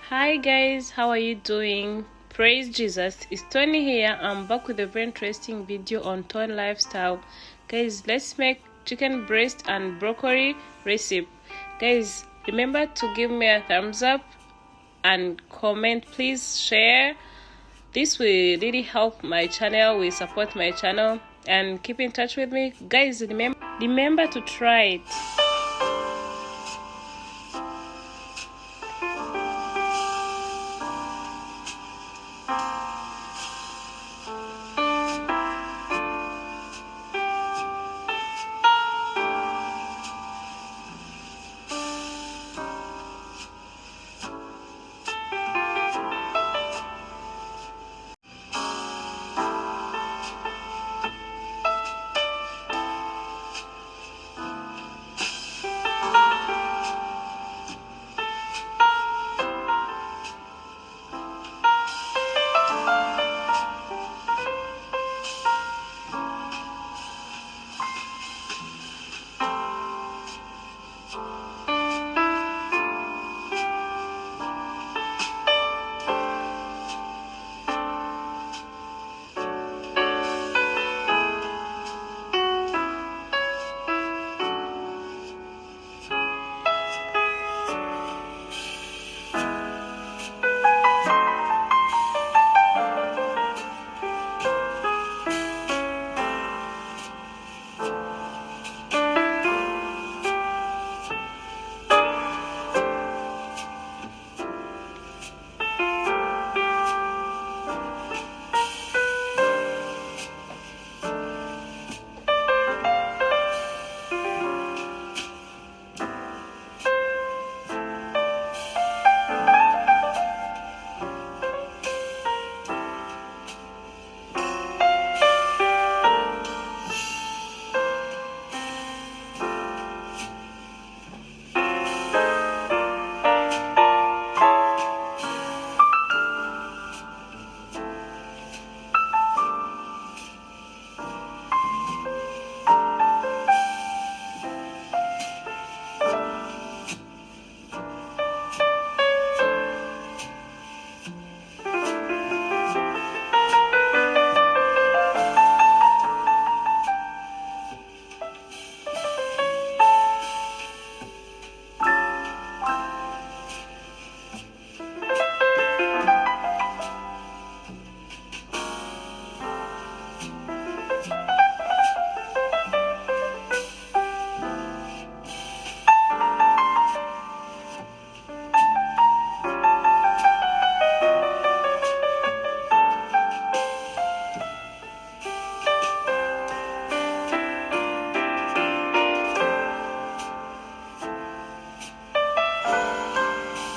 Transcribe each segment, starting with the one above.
Hi guys, how are you doing? Praise Jesus. It's Tony here. I'm back with a very interesting video on Tony lifestyle. Guys, let's make chicken breast and broccoli recipe. Guys, remember to give me a thumbs up and comment. Please share. This will really help my channel, will support my channel, and keep in touch with me. Guys, remember to try it.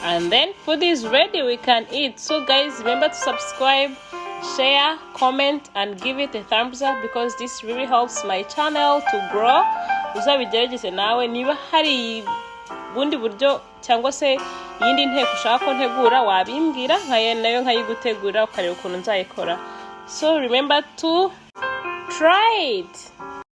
And then food is ready, we can eat. So guys, remember to subscribe, share, comment, and give it a thumbs up because this really helps my channel to grow. Uzabigerageze nawe niba hari bundi buryo cyangwa se yindi nteko ushaka ko ntegura wabimbwira nayo nkayigutegura ukareba ukuntu nzayikora. So remember to try it.